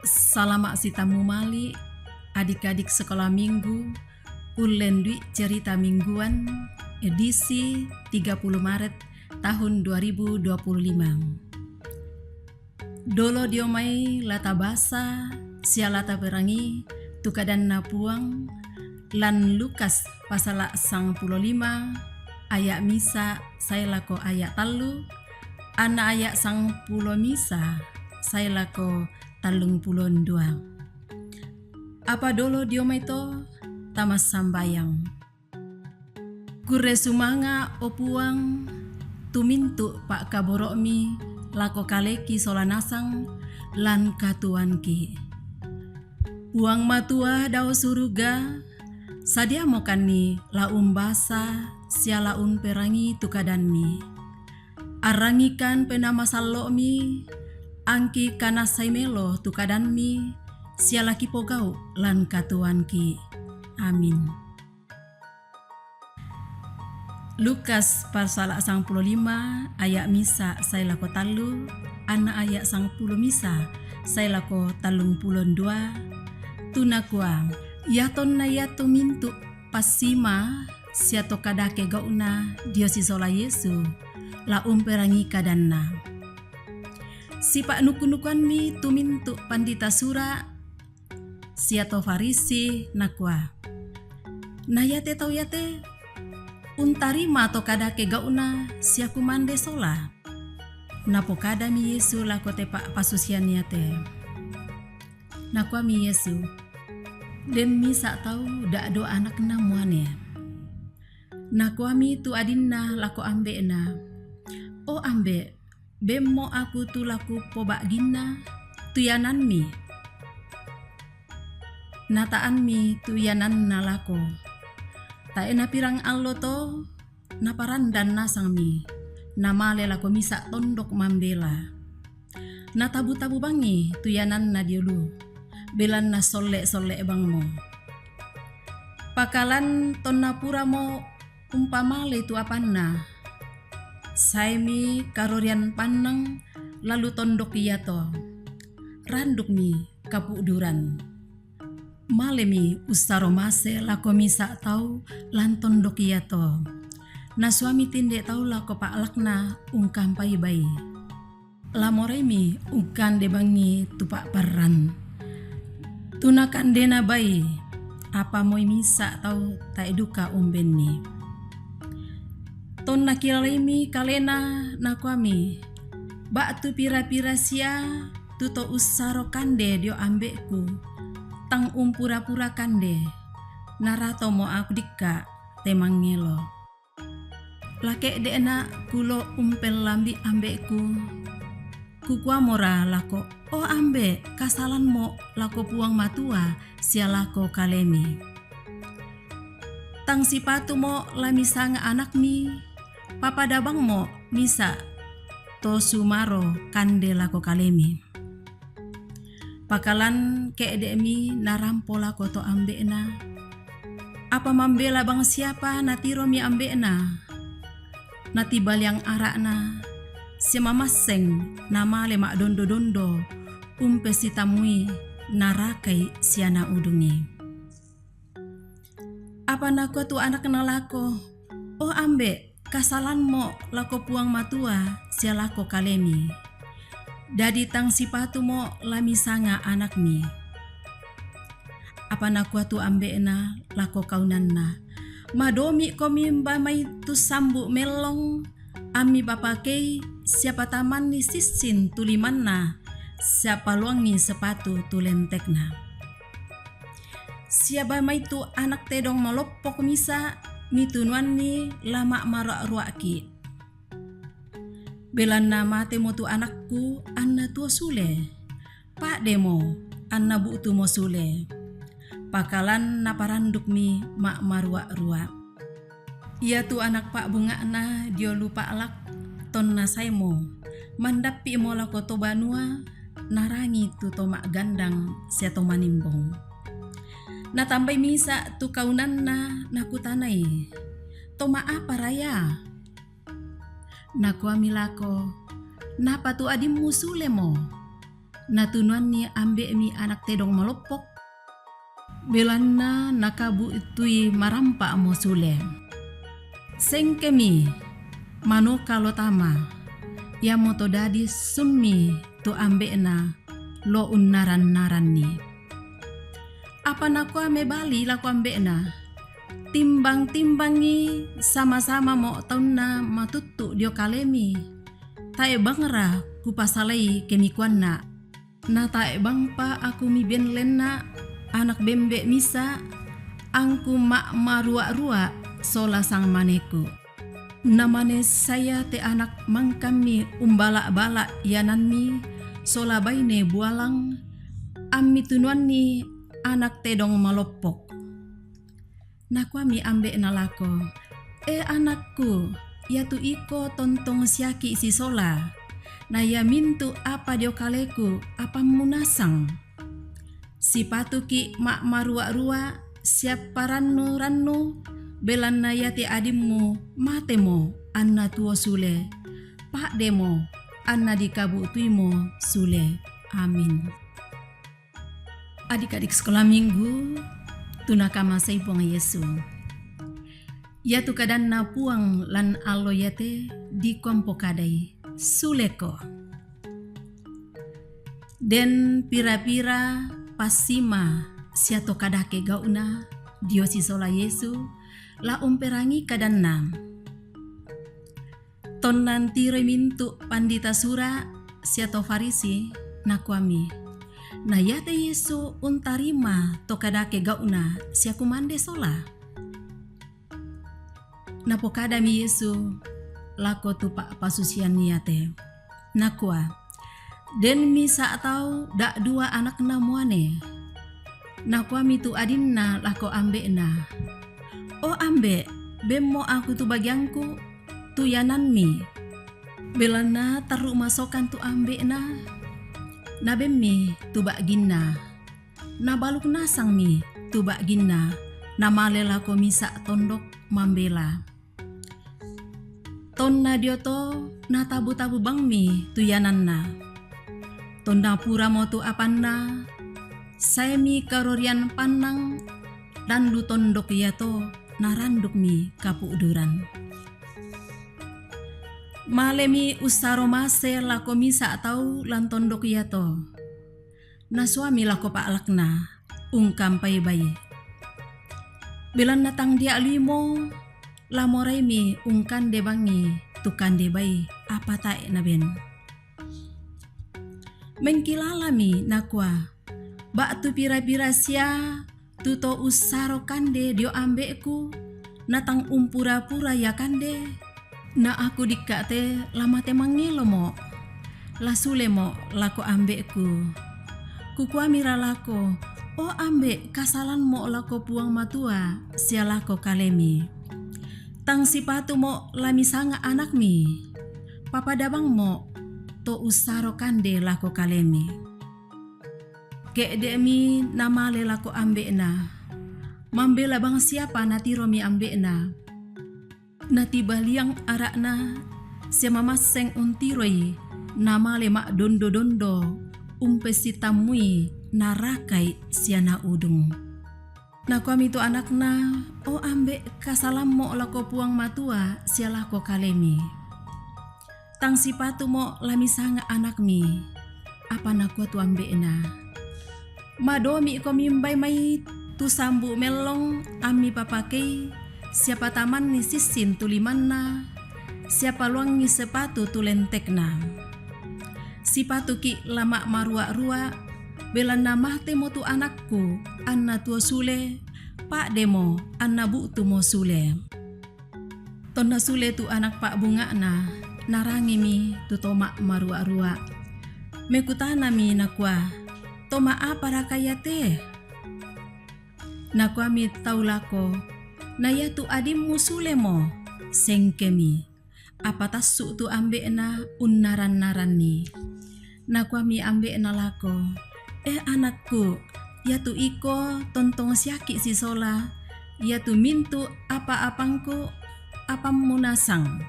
Salamak sitamu mali, adik-adik sekolah minggu, Ulen Dwi cerita mingguan, edisi 30 Maret tahun 2025. Dolo diomai lata basa, sialata perangi, tukadan napuang, lan Lukas pasal 95, ayat misa, saya lako ayat talu, ana ayat 10 misa, saya lako 32. Apa dolo diomai to tamas sambayang. Kure sumanga opuang tumintu pak kaborokmi lako kaleki solanasang lan katuanki. Uang matua dao suruga sadia mokani la umbasa siala un perangi tukadanmi. Arangikan penama salokmi angki kana saimelo tukadanmi siala kipogau lan katuanki. Amin. Lukas pasal 95 ayat misa saya lako talu, ana ayat 10 misa saya lako 32. Tunakua yaton na yato mintu pasima siato kadake gauna diosi sola Yesu la umperangi kadanna. Sipak nukunukan mi tumintu pandita sura siato farisi nakwa. Na yate tau yate untarima to kadake gauna siaku mande sola. Napo kada mi Yesu lako te pak pasusian yate. Nakwa mi Yesu. Den mi sak tau dak do anak na muane. Nakwa mi tu adinna lako ambe na. O ambe bemo aku tu laku pobak gina tuyanan mi. Nataan mi tuyanan nalako. Tae na pirang allo to naparandan nasang mi. Namale lako misa tondok mambela. Natabu-tabu bangi tuyanan na diulu. Belan na solek-solek bang mo. Pakalan ton napura mo umpamale tu apanna. Saimi karorian panang lalu tondok iyato. Randuk mi kapuk duran. Malemi ustaro mase lako misa tau lan tondok iyato. Na suami tinde tau lako paaklakna ungkam pai bayi. Lamoremi ungkan debangi tupak paran. Tunakan dena bayi. Apa moi misa tau ta eduka umbenni. Ton nakiralimi kalena nakwami. Bak tu pira-pira sia tuto usaro kande dio ambeku. Tang umpura-pura kande. Narato mo aku dika temangelo. Lake dena kulo umpel lambi ambeku. Kukwa mora lako. Oh ambe kasalan mo lako puang matua sia lako kalemi. Tang sipatu mo lamisanga anak mi. Papadabang mo misa to sumaro kande lako kalemi. Pakalan keedemi narampo lako to ambe na. Apa mambela bang siapa natiro mi ambe na. Natibal yang arak na. Si mamaseng nama lemak dondo-dondo. Umpe si tamui narakai siana udungi. Apa nako tu anak na lako. Oh ambe. Kasalan mo lako puang matua sia lako kalemi. Dadi tang sipatu mo lamisanga anak mi. Apa nakua tu ambe na lako kaunan na. Madomi komi may tu sambu melong. Ami papakei siapa taman ni sisin tuliman na. Siapa luangi sepatu tulentek na. Siapa may tu anak tedong malopok misa. Mitunuan ni lama marak ruaki. Belan nama temo tu anakku anna tua sule. Pak demo anna bu tu mo sule. Pakalan naparanduk mi mak maruak-ruak. Ia tu anak pak bunga na dio lupa alak ton na saimo. Mandapi mo lako to banua narangi tu tomak gandang sia to manimbong. Natambay misa tu kaunan na nakutanay. Toma apa raya? Nakwa milako. Napa tu adim musule mo? natunuan ni ambe mi anak tedong malopok. Belanna nakabu itui marampa mo sule. Sengkemi mano kalau tama ya moto dadi sunmi tu ambe na lo unnaran-naran ni. Apa naku ame bali laku ambe na timbang-timbangi sama-sama mo taun na matutu dio kalemi. Tae bangra ku pasalai kemikuan na tae bang pa aku mi ben lena anak bembe misa angku mak marua-rua sola sang maneku. Namane saya te anak mangkami umbala-bala yanan mi sola baine bualang ammi tunuan ni anak tedong malopok. Naku ami ambe nalako anakku ya tu iko tontong siaki si sola na ya mintu apa dio kaleku apa munasang si patuki mak marua-rua siapa rannu belan na yati adimmu matemo anna tuo sule pak demo anna dikabu tuimo sule. Amin. Adik-adik sekolah minggu tunakama saipong Yesu yatu kadan na puang lan alo yate di kompo kadai suleko den pira-pira pasima siato kadake gauna dio si sola Yesu la umperangi kadan nam ton nanti remintu pandita sura siato farisi nakuami na yate Yesu untarima to kadake gauna siaku mande sola. Napokada mi Yesu lako tupak pasusian niate nakua den misa atau dak dua anak namuane nakua mi tu adinna lako ambe na o ambe bemo aku tu bagianku tu yanan mi belana taru masokan tu ambe na bemmi tu bak ginna na baluk nasang mi tu bak ginna na malela ko misa tondok mambela tonna dioto na tabu-tabu bang mi tu yanan na tonna pura mo tu apanna saya mi karorian panang dan lu tondok yato naranduk mi kapuuduran malemi usaro mase lako misa atau lan tondok yato na suami lako pak lakna ungkam pai bayi bilan natang dia limo lamorai mi ungkan de bangi tukan de bayi apa tae na ben mengkilala mi nakwa bak tu pira-pira sia tuto usaro kande dio ambeku natang umpura-pura ya kande na aku dikate lama temangilo mo lasule mo lako ambeku kukua mira lako o ambe kasalan mo lako puang matua sia lako kalemi tang sipatu mo lamisanga anak mi papadabang mo to usaro kande lako kalemi kede mi namale lako ambe na mambela bang siapa natiro mi ambe na tibaliang arak na siya mamaseng untiroi nama lemak dondo-dondo umpesi tamui narakai siya na udung na kami tu anak na o ambe kasalam mo lako puang matua siya lako kalemi tang sipatu mo lamisanga anak mi apa na ko tu ambe na madomi ko mimbay may tu sambu melong ami papakei siapa taman ni sisin tuliman na siapa luang ni sepatu tulentek na sipatu ki lama marua-rua belan nama temo tu anakku anna tua sule pak demo anna bu tu mo sule tonna sule tu anak pak bunga na narangi mi tu toma marua-rua mekutana mi nakwa toma apa rakayate nakwa mi taulako na ya tu adim musule mo sengkemi apa tasu tu ambe na unnaran-naran ni nakwa mi ambe na lako anakku ya tu iko tontong siaki si sola ya tu mintu apa-apangku apa munasang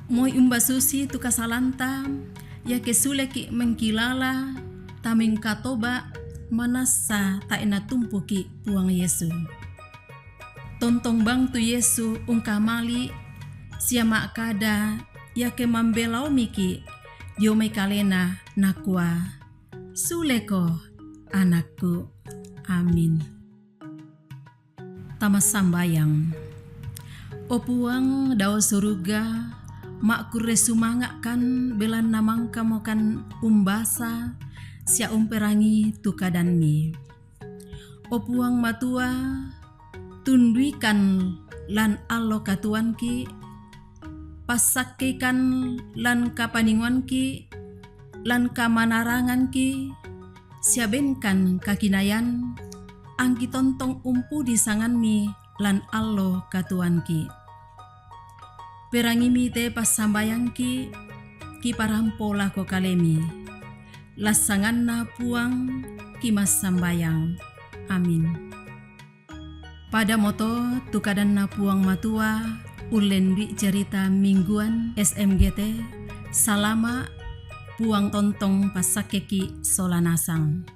moy umba susi tu kasalanta ya kesuleki mengkilala taming katoba manasa ta ena tumpuki puang Yesu. Tontong bang tu Yesu ungkamali siama kada ya ke mambelau miki diome kalena nakua suleko anakku. Amin. Tamas sambayang. O puang dao suruga mak kure sumanga kan belan namang kamokan umbasa sia umperangi tukadanmi. O puang matua tunduikan lan allo katuanki pasakikan lan kapaninguanki lan kamanaranganki siabenkan kakinayan angki tontong umpu di sanganmi lan allo katuanki. Perangimi te pas sambayangki ki parampo lako kalemi. Lasanganna puang ki mas sambayang. Amin. Pada moto tukadan na puang matua ulen di cerita mingguan SMGT salama puang tontong pasakeki solanasang.